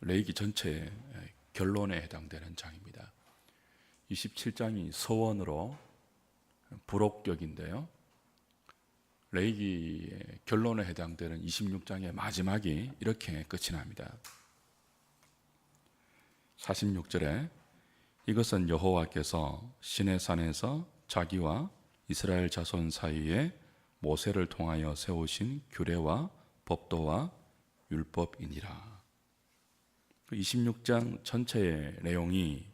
레위기 전체의 결론에 해당되는 장입니다. 27장이 서원으로 부록격인데요. 레위기의 결론에 해당되는 26장의 마지막이 이렇게 끝이 납니다. 46절에 이것은 여호와께서 시내산에서 자기와 이스라엘 자손 사이에 모세를 통하여 세우신 규례와 법도와 율법이니라. 26장 전체의 내용이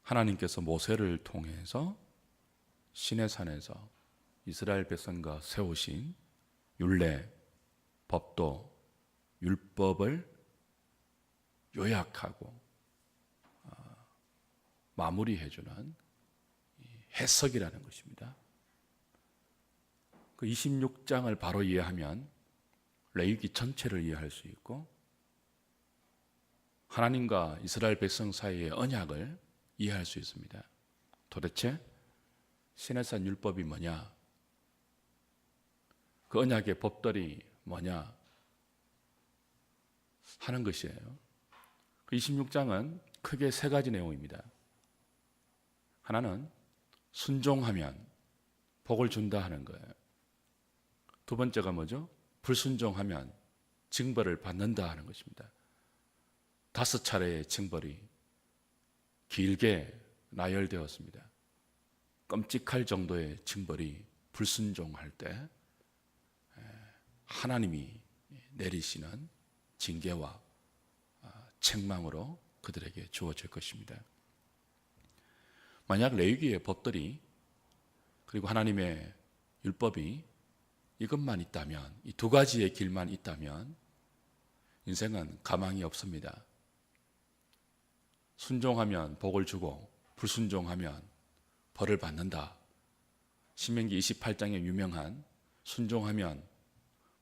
하나님께서 모세를 통해서 시내산에서 이스라엘 백성과 세우신 율례, 법도, 율법을 요약하고 마무리해주는 해석이라는 것입니다. 그 26장을 바로 이해하면 레위기 전체를 이해할 수 있고 하나님과 이스라엘 백성 사이의 언약을 이해할 수 있습니다. 도대체 시내산 율법이 뭐냐? 그 언약의 법들이 뭐냐? 하는 것이에요. 그 26장은 크게 세 가지 내용입니다. 하나는 순종하면 복을 준다 하는 거예요. 두 번째가 뭐죠? 불순종하면 징벌을 받는다 하는 것입니다. 5차례의 징벌이 길게 나열되었습니다. 끔찍할 정도의 징벌이 불순종할 때 하나님이 내리시는 징계와 책망으로 그들에게 주어질 것입니다. 만약 레위기의 법들이 그리고 하나님의 율법이 이것만 있다면, 이 두 가지의 길만 있다면 인생은 가망이 없습니다. 순종하면 복을 주고 불순종하면 벌을 받는다. 신명기 28장에 유명한 순종하면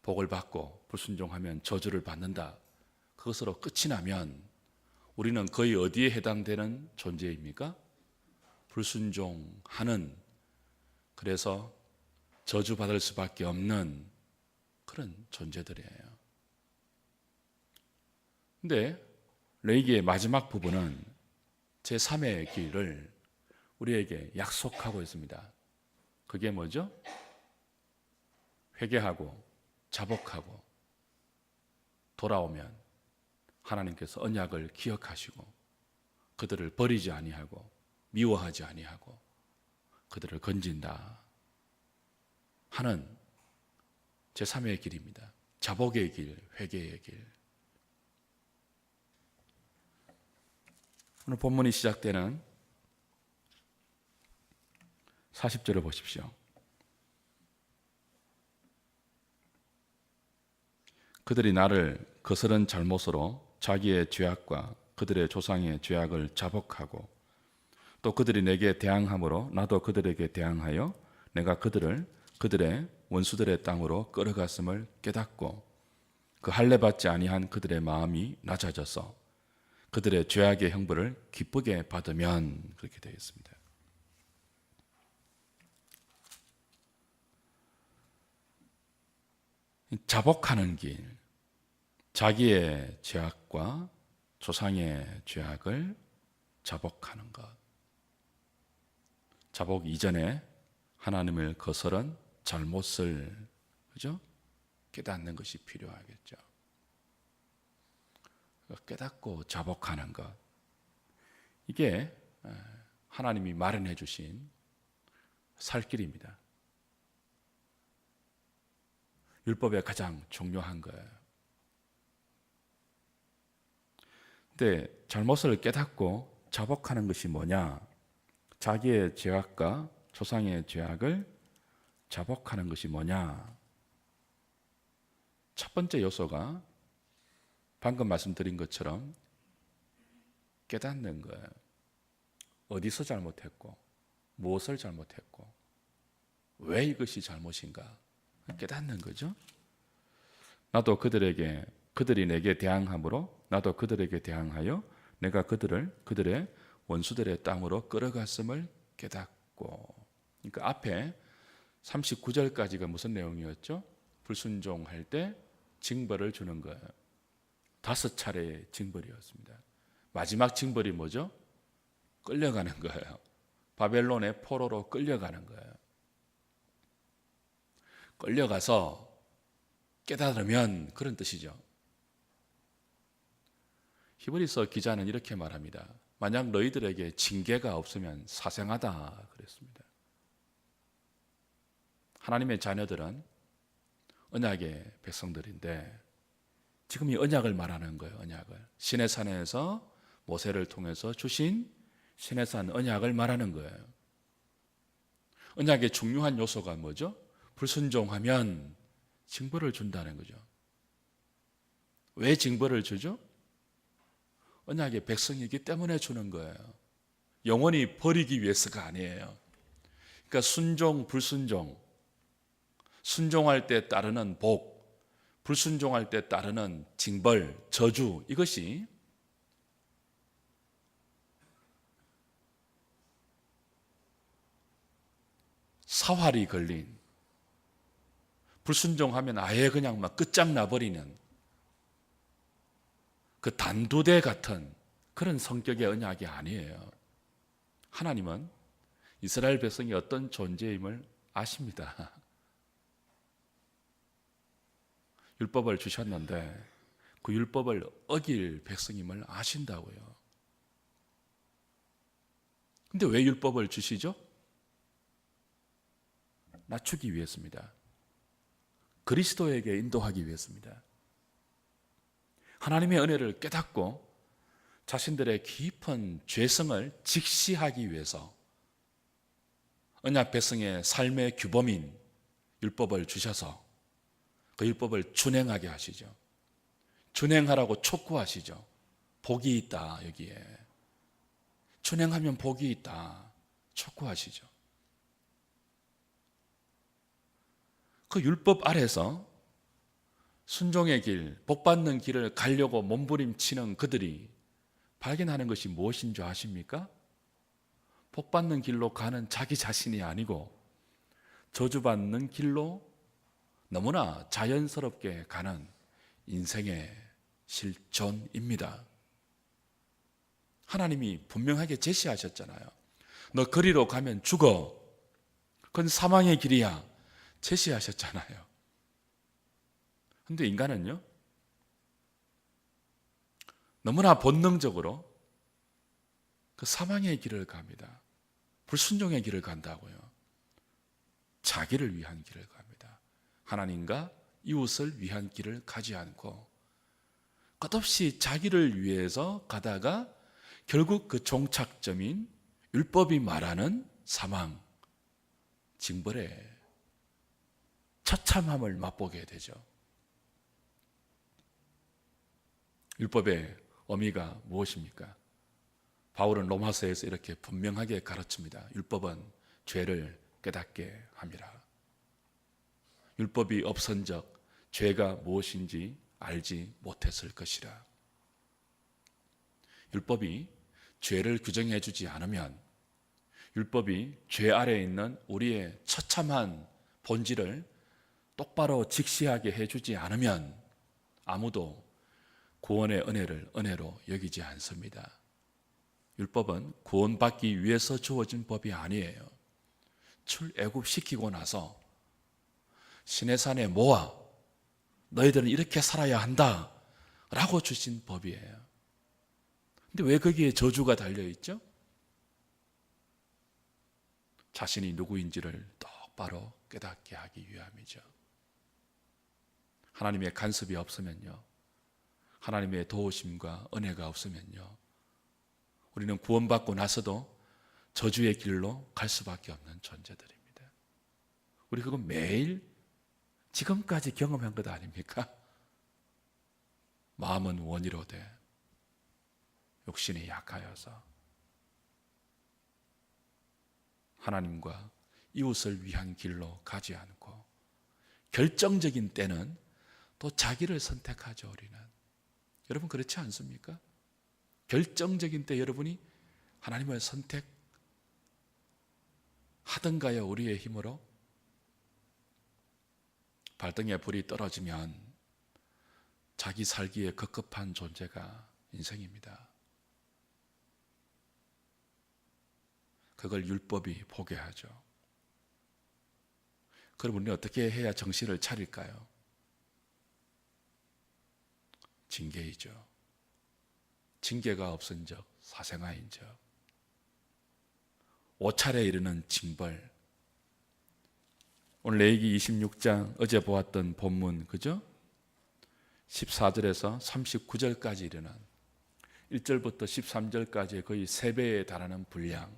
복을 받고 불순종하면 저주를 받는다. 그것으로 끝이 나면 우리는 거의 어디에 해당되는 존재입니까? 불순종하는, 그래서 저주받을 수밖에 없는 그런 존재들이에요. 근데 레위기의 마지막 부분은 제3의 길을 우리에게 약속하고 있습니다. 그게 뭐죠? 회개하고 자복하고 돌아오면 하나님께서 언약을 기억하시고 그들을 버리지 아니하고 미워하지 아니하고 그들을 건진다 하는 제3의 길입니다. 자복의 길, 회개의 길. 오늘 본문이 시작되는 40절을 보십시오. 그들이 나를 거스른 잘못으로 자기의 죄악과 그들의 조상의 죄악을 자복하고 또 그들이 내게 대항함으로 나도 그들에게 대항하여 내가 그들을 그들의 원수들의 땅으로 끌어갔음을 깨닫고 그 할례받지 아니한 그들의 마음이 낮아져서 그들의 죄악의 형벌을 기쁘게 받으면, 그렇게 되어 있습니다. 자복하는 길, 자기의 죄악과 조상의 죄악을 자복하는 것. 자복 이전에 하나님을 거스른 잘못을, 그죠? 깨닫는 것이 필요하겠죠. 깨닫고 자복하는 것. 이게 하나님이 마련해 주신 살 길입니다. 율법에 가장 중요한 거예요. 근데 잘못을 깨닫고 자복하는 것이 뭐냐? 자기의 죄악과 조상의 죄악을 자복하는 것이 뭐냐? 첫 번째 요소가 방금 말씀드린 것처럼 깨닫는 거예요. 어디서 잘못했고 무엇을 잘못했고 왜 이것이 잘못인가 깨닫는 거죠. 나도 그들이 내게 대항함으로 나도 그들에게 대항하여 내가 그들을 그들의 원수들의 땅으로 끌어갔음을 깨닫고. 그러니까 앞에 39절까지가 무슨 내용이었죠? 불순종할 때 징벌을 주는 거예요. 5차례의 징벌이었습니다. 마지막 징벌이 뭐죠? 끌려가는 거예요. 바벨론의 포로로 끌려가는 거예요. 끌려가서 깨달으면 그런 뜻이죠. 히브리서 기자는 이렇게 말합니다. 만약 너희들에게 징계가 없으면 사생하다 그랬습니다. 하나님의 자녀들은 언약의 백성들인데 지금 이 언약을 말하는 거예요. 언약을. 시내산에서 모세를 통해서 주신 시내산 언약을 말하는 거예요. 언약의 중요한 요소가 뭐죠? 불순종하면 징벌을 준다는 거죠. 왜 징벌을 주죠? 언약의 백성이기 때문에 주는 거예요. 영원히 버리기 위해서가 아니에요. 그러니까 순종, 불순종, 순종할 때 따르는 복, 불순종할 때 따르는 징벌, 저주, 이것이 사활이 걸린, 불순종하면 아예 그냥 막 끝장나버리는 그 단두대 같은 그런 성격의 언약이 아니에요. 하나님은 이스라엘 백성이 어떤 존재임을 아십니다. 율법을 주셨는데 그 율법을 어길 백성임을 아신다고요. 근데 왜 율법을 주시죠? 낮추기 위해서입니다. 그리스도에게 인도하기 위해서입니다. 하나님의 은혜를 깨닫고 자신들의 깊은 죄성을 직시하기 위해서 언약 백성의 삶의 규범인 율법을 주셔서 그 율법을 준행하게 하시죠. 준행하라고 촉구하시죠. 복이 있다, 여기에. 준행하면 복이 있다, 촉구하시죠. 그 율법 아래서 순종의 길, 복받는 길을 가려고 몸부림치는 그들이 발견하는 것이 무엇인 줄 아십니까? 복받는 길로 가는 자기 자신이 아니고 저주받는 길로 너무나 자연스럽게 가는 인생의 실존입니다. 하나님이 분명하게 제시하셨잖아요. 너 그리로 가면 죽어. 그건 사망의 길이야. 제시하셨잖아요. 근데 인간은요, 너무나 본능적으로 그 사망의 길을 갑니다. 불순종의 길을 간다고요. 자기를 위한 길을 갑니다. 하나님과 이웃을 위한 길을 가지 않고 끝없이 자기를 위해서 가다가 결국 그 종착점인 율법이 말하는 사망, 징벌의 처참함을 맛보게 되죠. 율법의 의미가 무엇입니까? 바울은 로마서에서 이렇게 분명하게 가르칩니다. 율법은 죄를 깨닫게 함이라. 율법이 없은적 죄가 무엇인지 알지 못했을 것이라. 율법이 죄를 규정해 주지 않으면, 율법이 죄 아래에 있는 우리의 처참한 본질을 똑바로 직시하게 해주지 않으면 아무도 구원의 은혜를 은혜로 여기지 않습니다. 율법은 구원받기 위해서 주어진 법이 아니에요. 출애굽시키고 나서 시내산에 모아 너희들은 이렇게 살아야 한다 라고 주신 법이에요. 근데 왜 거기에 저주가 달려있죠? 자신이 누구인지를 똑바로 깨닫게 하기 위함이죠. 하나님의 간섭이 없으면요, 하나님의 도우심과 은혜가 없으면요, 우리는 구원받고 나서도 저주의 길로 갈 수밖에 없는 존재들입니다. 우리 그거 매일 지금까지 경험한 것 아닙니까? 마음은 원이로되 욕심이 약하여서 하나님과 이웃을 위한 길로 가지 않고 결정적인 때는 또 자기를 선택하죠. 우리는. 여러분 그렇지 않습니까? 결정적인 때 여러분이 하나님을 선택하던가요? 우리의 힘으로? 발등에 불이 떨어지면 자기 살기에 급급한 존재가 인생입니다. 그걸 율법이 보게 하죠. 그럼 우리는 어떻게 해야 정신을 차릴까요? 징계이죠. 징계가 없은 적 사생아인 적, 5차례 이르는 징벌. 오늘 레위기 26장 어제 보았던 본문, 그죠? 14절에서 39절까지 이르는 1절부터 13절까지의 거의 3배에 달하는 분량,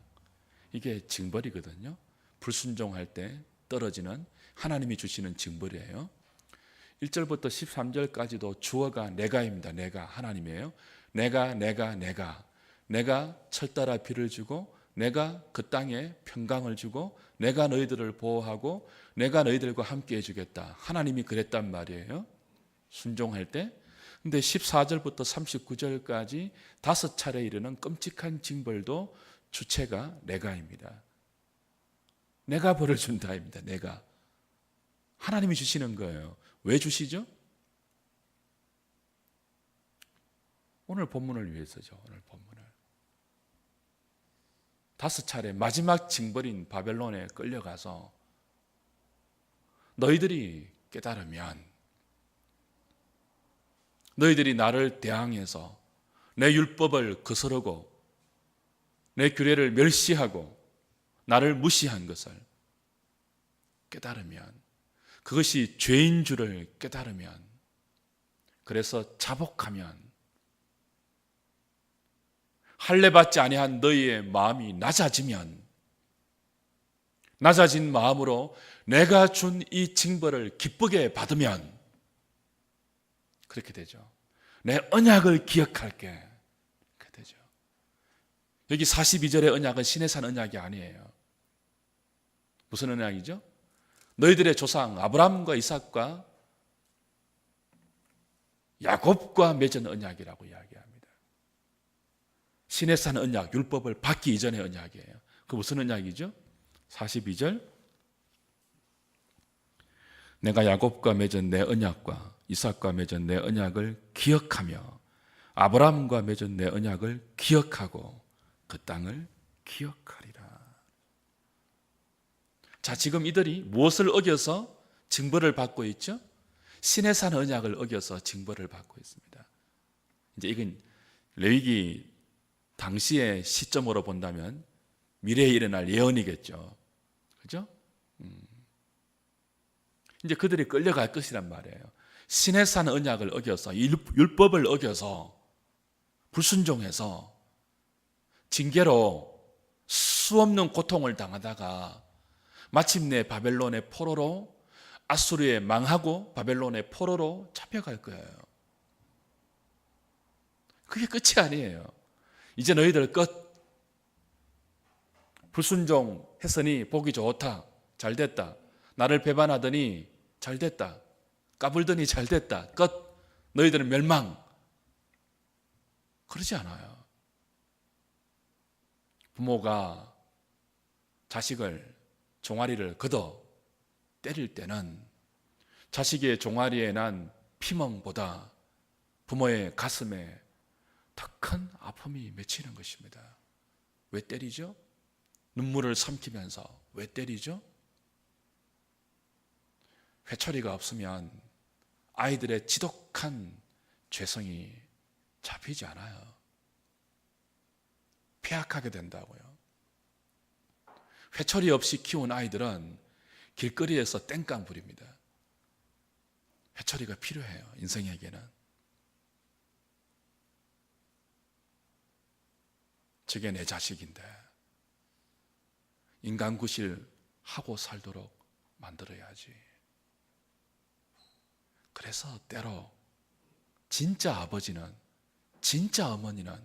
이게 징벌이거든요. 불순종할 때 떨어지는 하나님이 주시는 징벌이에요. 1절부터 13절까지도 주어가 내가입니다. 내가 하나님이에요. 내가 철따라 비를 주고, 내가 그 땅에 평강을 주고, 내가 너희들을 보호하고, 내가 너희들과 함께 해주겠다. 하나님이 그랬단 말이에요. 순종할 때. 근데 14절부터 39절까지 5차례 이르는 끔찍한 징벌도 주체가 내가입니다. 내가 벌을 준다입니다. 내가. 하나님이 주시는 거예요. 왜 주시죠? 오늘 본문을 위해서죠. 오늘 본문을. 5차례 마지막 징벌인 바벨론에 끌려가서 너희들이 깨달으면, 너희들이 나를 대항해서 내 율법을 거스르고 내 규례를 멸시하고 나를 무시한 것을 깨달으면, 그것이 죄인 줄을 깨달으면, 그래서 자복하면, 할례받지 아니한 너희의 마음이 낮아지면, 낮아진 마음으로 내가 준 이 징벌을 기쁘게 받으면 그렇게 되죠. 내 언약을 기억할게. 그렇게 되죠. 여기 42절의 언약은 시내산 언약이 아니에요. 무슨 언약이죠? 너희들의 조상 아브라함과 이삭과 야곱과 맺은 언약이라고 이야기합니다. 시내산 언약, 율법을 받기 이전의 언약이에요. 그 무슨 언약이죠? 42절, 내가 야곱과 맺은 내 언약과 이삭과 맺은 내 언약을 기억하며 아브라함과 맺은 내 언약을 기억하고 그 땅을 기억하리라. 자, 지금 이들이 무엇을 어겨서 징벌을 받고 있죠? 시내산 언약을 어겨서 징벌을 받고 있습니다. 이제 이건 레위기 당시의 시점으로 본다면 미래에 일어날 예언이겠죠. 그죠? 이제 그들이 끌려갈 것이란 말이에요. 시내산 언약을 어겨서, 율법을 어겨서, 불순종해서 징계로 수없는 고통을 당하다가 마침내 바벨론의 포로로, 아수르에 망하고 바벨론의 포로로 잡혀갈 거예요. 그게 끝이 아니에요. 이제 너희들 끝. 불순종했으니 보기 좋다. 잘 됐다. 나를 배반하더니 잘 됐다. 까불더니 잘 됐다. 끝. 너희들은 멸망. 그러지 않아요. 부모가 자식을 종아리를 걷어 때릴 때는 자식의 종아리에 난 피멍보다 부모의 가슴에 더 큰 아픔이 맺히는 것입니다. 왜 때리죠? 눈물을 삼키면서 왜 때리죠? 회초리가 없으면 아이들의 지독한 죄성이 잡히지 않아요. 폐악하게 된다고요. 회초리 없이 키운 아이들은 길거리에서 땡깡 부립니다. 회초리가 필요해요. 인생에게는. 저게 내 자식인데 인간구실 하고 살도록 만들어야지. 그래서 때로 진짜 아버지는, 진짜 어머니는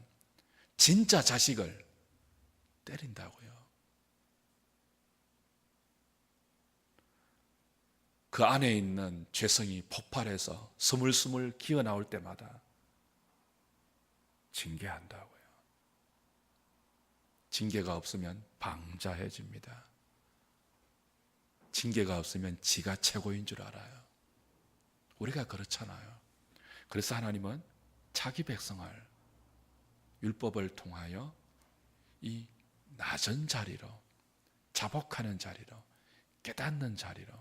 진짜 자식을 때린다고요. 그 안에 있는 죄성이 폭발해서 스물스물 기어 나올 때마다 징계한다고요. 징계가 없으면 방자해집니다. 징계가 없으면 지가 최고인 줄 알아요. 우리가 그렇잖아요. 그래서 하나님은 자기 백성을 율법을 통하여 이 낮은 자리로, 자복하는 자리로, 깨닫는 자리로,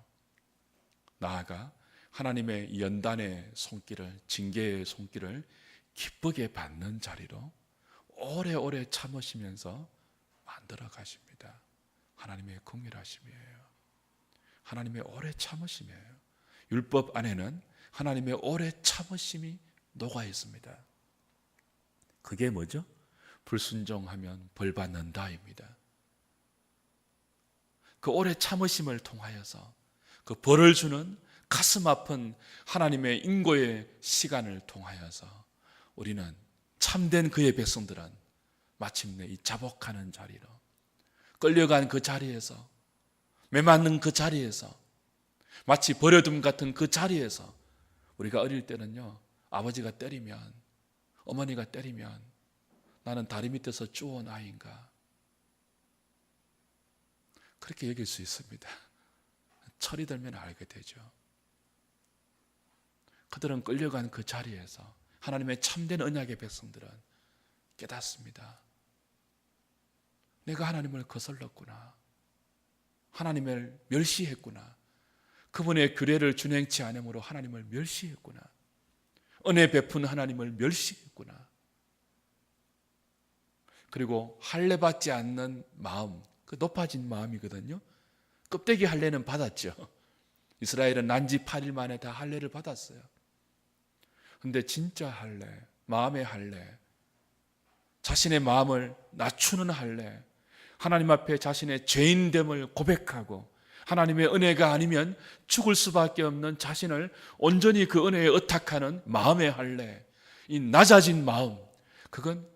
나아가 하나님의 연단의 손길을, 징계의 손길을 기쁘게 받는 자리로 오래오래 참으시면서 만들어 가십니다. 하나님의 긍휼하심이에요. 하나님의 오래 참으심이에요. 율법 안에는 하나님의 오래 참으심이 녹아 있습니다. 그게 뭐죠? 불순종하면 벌 받는다입니다. 그 오래 참으심을 통하여서 그 벌을 주는 가슴 아픈 하나님의 인고의 시간을 통하여서 우리는 참된 그의 백성들은 마침내 이 자복하는 자리로, 끌려간 그 자리에서, 매맞는 그 자리에서, 마치 버려둠 같은 그 자리에서, 우리가 어릴 때는요, 아버지가 때리면, 어머니가 때리면 나는 다리 밑에서 주워온 아이인가, 그렇게 여길 수 있습니다. 철이 들면 알게 되죠. 그들은 끌려간 그 자리에서 하나님의 참된 언약의 백성들은 깨닫습니다. 내가 하나님을 거슬렀구나, 하나님을 멸시했구나, 그분의 규례를 준행치 않음으로 하나님을 멸시했구나, 은혜 베푼 하나님을 멸시했구나. 그리고 할례 받지 않는 마음, 그 높아진 마음이거든요. 껍데기 할례는 받았죠. 이스라엘은 난지 8일 만에 다 할례를 받았어요. 근데 진짜 할례, 마음의 할례, 자신의 마음을 낮추는 할례, 하나님 앞에 자신의 죄인됨을 고백하고 하나님의 은혜가 아니면 죽을 수밖에 없는 자신을 온전히 그 은혜에 의탁하는 마음의 할례, 이 낮아진 마음, 그건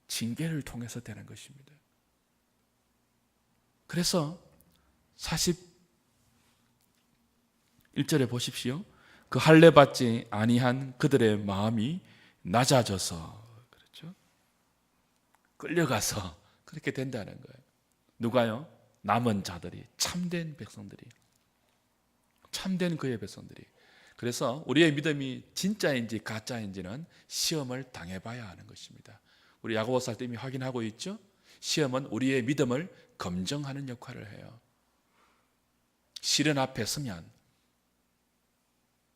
징계를 통해서 되는 것입니다. 그래서 41절에 보십시오. 그 할례 받지 아니한 그들의 마음이 낮아져서, 그렇죠? 끌려가서 그렇게 된다는 거예요. 누가요? 남은 자들이, 참된 백성들이, 참된 그의 백성들이. 그래서 우리의 믿음이 진짜인지 가짜인지는 시험을 당해봐야 하는 것입니다. 우리 야고보서 때 이미 확인하고 있죠? 시험은 우리의 믿음을 검증하는 역할을 해요. 시련 앞에 서면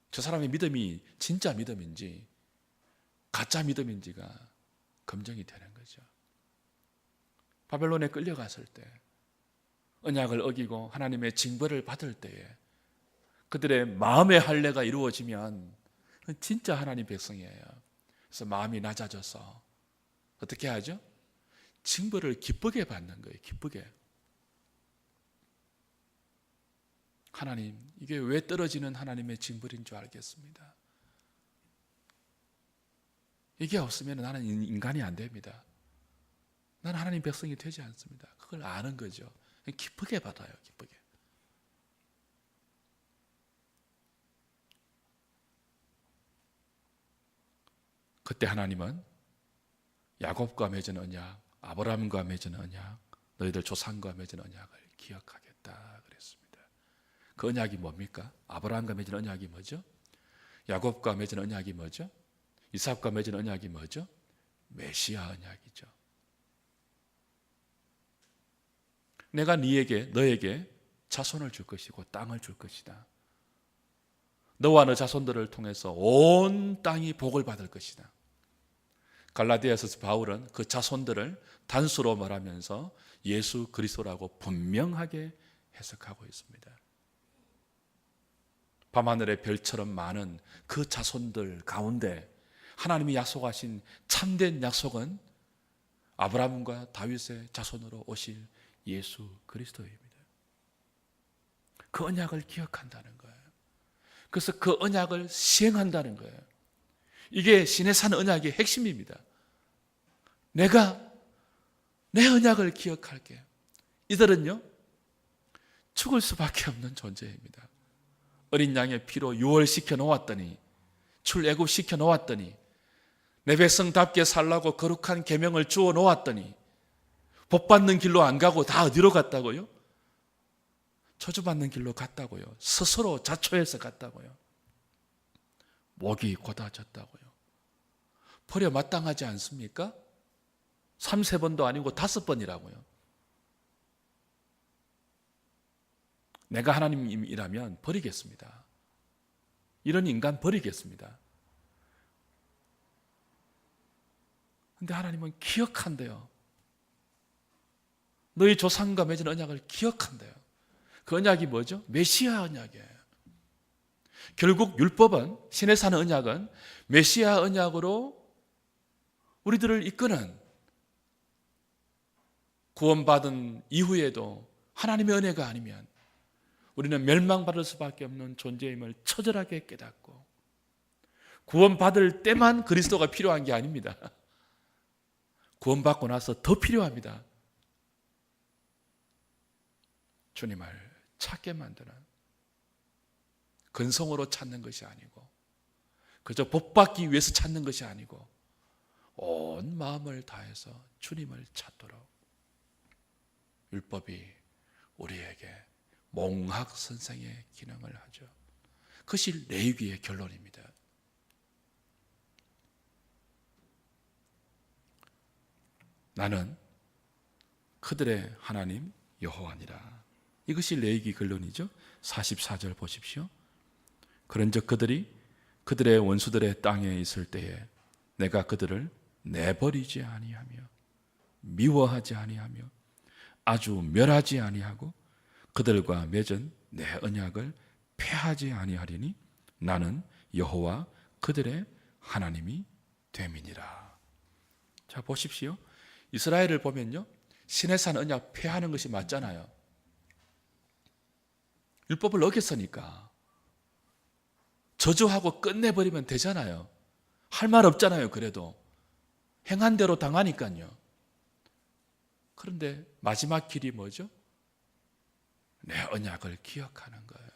저 사람의 믿음이 진짜 믿음인지 가짜 믿음인지가 검증이 되는 거죠. 바벨론에 끌려갔을 때, 언약을 어기고 하나님의 징벌을 받을 때에 그들의 마음의 할례가 이루어지면 진짜 하나님 백성이에요. 그래서 마음이 낮아져서 어떻게 하죠? 징벌을 기쁘게 받는 거예요. 기쁘게. 하나님, 이게 왜 떨어지는 하나님의 징벌인 줄 알겠습니다. 이게 없으면 나는 인간이 안 됩니다. 나는 하나님 백성이 되지 않습니다. 그걸 아는 거죠. 기쁘게 받아요. 기쁘게. 그때 하나님은 야곱과 맺은 언약, 아브라함과 맺은 언약, 너희들 조상과 맺은 언약을 기억하겠다 그랬습니다. 그 언약이 뭡니까? 아브라함과 맺은 언약이 뭐죠? 야곱과 맺은 언약이 뭐죠? 이삭과 맺은 언약이 뭐죠? 메시아 언약이죠. 내가 너에게 자손을 줄 것이고 땅을 줄 것이다. 너와 너 자손들을 통해서 온 땅이 복을 받을 것이다. 갈라디아서 바울은 그 자손들을 단수로 말하면서 예수 그리스도라고 분명하게 해석하고 있습니다. 밤하늘의 별처럼 많은 그 자손들 가운데 하나님이 약속하신 참된 약속은 아브라함과 다윗의 자손으로 오실 예수 그리스도입니다. 그 언약을 기억한다는 거예요. 그래서 그 언약을 시행한다는 거예요. 이게 신의 산 언약의 핵심입니다. 내가 내 언약을 기억할게. 이들은요, 죽을 수밖에 없는 존재입니다. 어린 양의 피로 유월시켜 놓았더니, 출애굽시켜 놓았더니, 내 백성답게 살라고 거룩한 계명을 주어 놓았더니 복받는 길로 안 가고 다 어디로 갔다고요? 저주받는 길로 갔다고요. 스스로 자초해서 갔다고요. 목이 곧아졌다고요. 버려 마땅하지 않습니까? 3-4번도 아니고 5번이라고요. 내가 하나님이라면 버리겠습니다. 이런 인간 버리겠습니다. 근데 하나님은 기억한대요. 너희 조상과 맺은 언약을 기억한대요. 그 언약이 뭐죠? 메시아 언약이에요. 결국 율법은, 신의 산 언약은 메시아 언약으로 우리들을 이끄는, 구원받은 이후에도 하나님의 은혜가 아니면 우리는 멸망받을 수밖에 없는 존재임을 처절하게 깨닫고, 구원받을 때만 그리스도가 필요한 게 아닙니다. 구원받고 나서 더 필요합니다. 주님을 찾게 만드는, 근성으로 찾는 것이 아니고, 그저 복받기 위해서 찾는 것이 아니고, 온 마음을 다해서 주님을 찾도록 율법이 우리에게 몽학선생의 기능을 하죠. 그것이 레위기의 결론입니다. 나는 그들의 하나님 여호와니라. 이것이 레위기 결론이죠. 44절 보십시오. 그런즉 그들이 그들의 원수들의 땅에 있을 때에 내가 그들을 내버리지 아니하며 미워하지 아니하며 아주 멸하지 아니하고 그들과 맺은 내 언약을 폐하지 아니하리니 나는 여호와 그들의 하나님이 됨이니라. 자, 보십시오. 이스라엘을 보면요, 신의 산 언약 폐하는 것이 맞잖아요. 율법을 어겼으니까 저주하고 끝내버리면 되잖아요. 할 말 없잖아요. 그래도 행한 대로 당하니까요. 그런데 마지막 길이 뭐죠? 내 언약을 기억하는 거예요.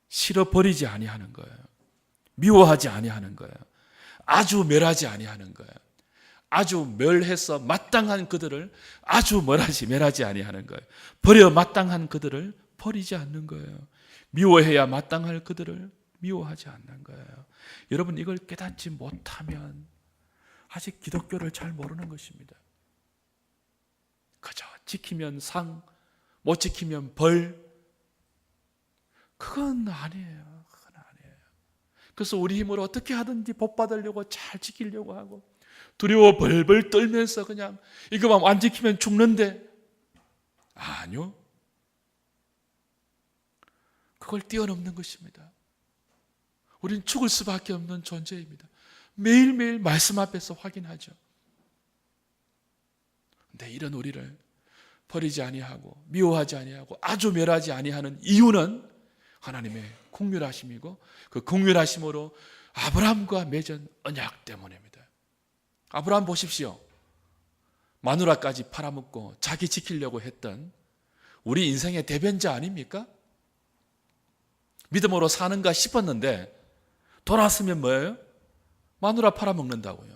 싫어버리지 아니하는 거예요. 미워하지 아니하는 거예요. 아주 멸하지 아니하는 거예요. 아주 멸해서 마땅한 그들을 아주 멸하지 아니하는 거예요. 버려 마땅한 그들을 버리지 않는 거예요. 미워해야 마땅할 그들을 미워하지 않는 거예요. 여러분, 이걸 깨닫지 못하면 아직 기독교를 잘 모르는 것입니다. 그저 지키면 상, 못 지키면 벌. 그건 아니에요. 그건 아니에요. 그래서 우리 힘으로 어떻게 하든지 복 받으려고 잘 지키려고 하고, 두려워 벌벌 떨면서 그냥 이거만 안 지키면 죽는데, 아니요. 그걸 뛰어넘는 것입니다. 우리는 죽을 수밖에 없는 존재입니다. 매일매일 말씀 앞에서 확인하죠. 근데 이런 우리를 버리지 아니하고 미워하지 아니하고 아주 멸하지 아니하는 이유는 하나님의 긍휼하심이고, 그 긍휼하심으로 아브라함과 맺은 언약 때문입니다. 아브라함 보십시오. 마누라까지 팔아먹고 자기 지키려고 했던 우리 인생의 대변자 아닙니까? 믿음으로 사는가 싶었는데 돌아왔으면 뭐예요? 마누라 팔아먹는다고요.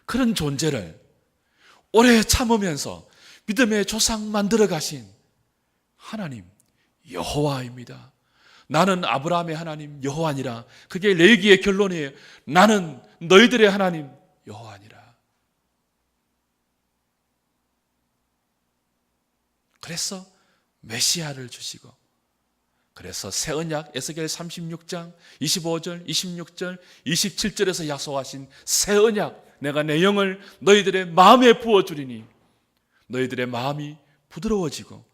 그런 존재를 오래 참으면서 믿음의 조상 만들어 가신 하나님 여호와입니다. 나는 아브라함의 하나님 여호와니라. 그게 레위기의 결론이에요. 나는 너희들의 하나님 여호와니라. 그래서 메시아를 주시고, 그래서 새 언약 에스겔 36장 25절, 26절, 27절에서 약속하신 새 언약, 내가 내 영을 너희들의 마음에 부어주리니 너희들의 마음이 부드러워지고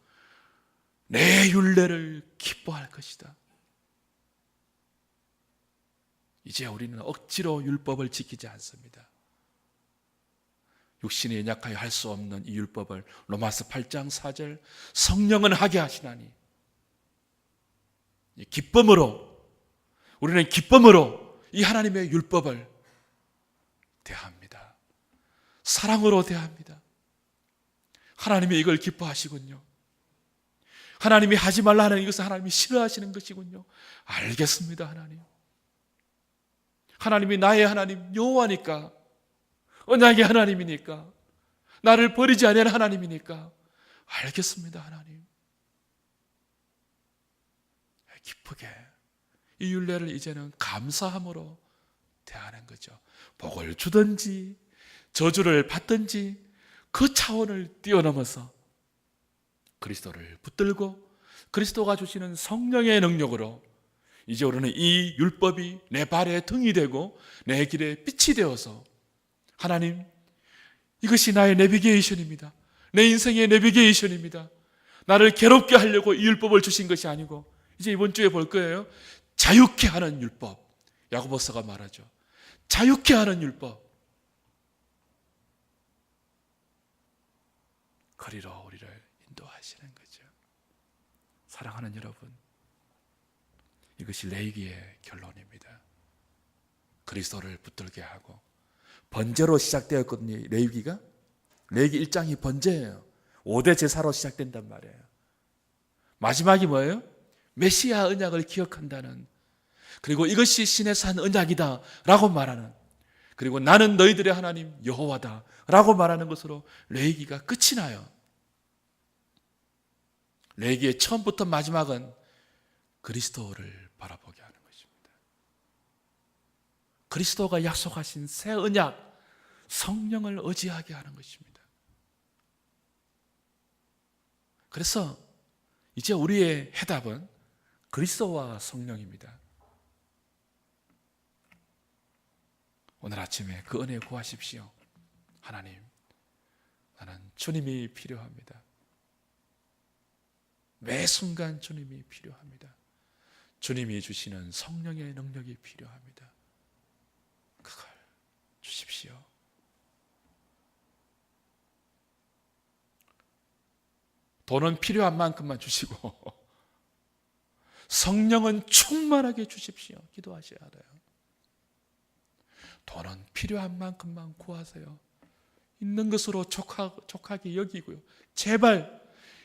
내 율례를 기뻐할 것이다. 이제 우리는 억지로 율법을 지키지 않습니다. 육신이 연약하여 할 수 없는 이 율법을 로마서 8장 4절 성령은 하게 하시나니, 기쁨으로, 우리는 기쁨으로 이 하나님의 율법을 대합니다. 사랑으로 대합니다. 하나님이 이걸 기뻐하시군요. 하나님이 하지 말라 하는 이것을 하나님이 싫어하시는 것이군요. 알겠습니다. 하나님, 하나님이 나의 하나님 여호와니까, 언약의 하나님이니까, 나를 버리지 아니하는 하나님이니까 알겠습니다. 하나님, 기쁘게 이 율례를 이제는 감사함으로 대하는 거죠. 복을 주든지 저주를 받든지 그 차원을 뛰어넘어서 그리스도를 붙들고 그리스도가 주시는 성령의 능력으로 이제 우리는 이 율법이 내 발의 등이 되고 내 길의 빛이 되어서 하나님, 이것이 나의 내비게이션입니다. 내 인생의 내비게이션입니다. 나를 괴롭게 하려고 이 율법을 주신 것이 아니고 이제 이번 주에 볼 거예요. 자유케 하는 율법. 야고보서가 말하죠. 자유케 하는 율법. 거리로 우리를 인도하시는 거죠. 사랑하는 여러분, 이것이 레위기의 결론입니다. 그리스도를 붙들게 하고 번제로 시작되었거든요. 레위기가. 레위기 1장이 번제예요. 5대 제사로 시작된단 말이에요. 마지막이 뭐예요? 메시아 언약을 기억한다는, 그리고 이것이 신의 산 언약이다 라고 말하는, 그리고 나는 너희들의 하나님 여호와다 라고 말하는 것으로 레위기가 끝이 나요. 레위기의 처음부터 마지막은 그리스도를 바라보게 하는 것입니다. 그리스도가 약속하신 새 언약, 성령을 의지하게 하는 것입니다. 그래서 이제 우리의 해답은 그리스도와 성령입니다. 오늘 아침에 그 은혜 구하십시오. 하나님, 나는 주님이 필요합니다. 매 순간 주님이 필요합니다. 주님이 주시는 성령의 능력이 필요합니다. 그걸 주십시오. 돈은 필요한 만큼만 주시고 성령은 충만하게 주십시오. 기도하셔야 돼요. 돈은 필요한 만큼만 구하세요. 있는 것으로 족하게 여기고요. 제발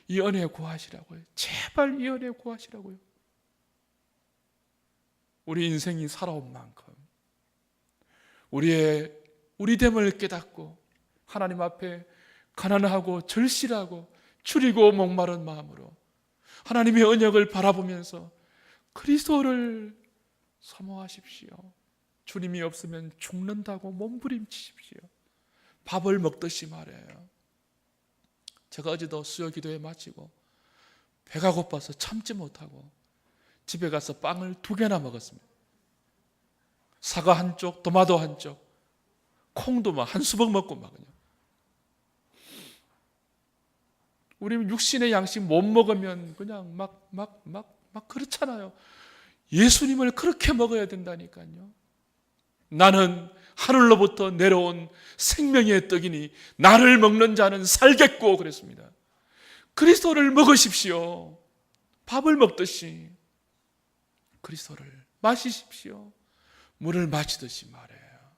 이 은혜 구하시라고요. 제발 이 은혜 구하시라고요. 우리 인생이 살아온 만큼 우리됨을 깨닫고 하나님 앞에 가난하고 절실하고 추리고 목마른 마음으로 하나님의 언약을 바라보면서 그리스도를 사모하십시오. 주님이 없으면 죽는다고 몸부림치십시오. 밥을 먹듯이 말해요. 제가 어제도 수요 기도회 마치고 배가 고파서 참지 못하고 집에 가서 빵을 2개나 먹었습니다. 사과 한쪽, 토마토 한쪽, 콩도 막 한 수박 먹고 막 그냥. 우리 육신의 양식 못 먹으면 그냥 막 그렇잖아요. 예수님을 그렇게 먹어야 된다니까요. 나는 하늘로부터 내려온 생명의 떡이니 나를 먹는 자는 살겠고 그랬습니다. 그리스도를 먹으십시오. 밥을 먹듯이 그리스도를 마시십시오. 물을 마시듯이 말해요.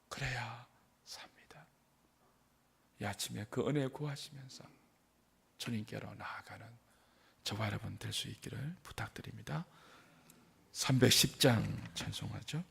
그래야 삽니다. 이 아침에 그 은혜 구하시면서 주님께로 나아가는 저와 여러분 될 수 있기를 부탁드립니다. 310장 찬송하죠.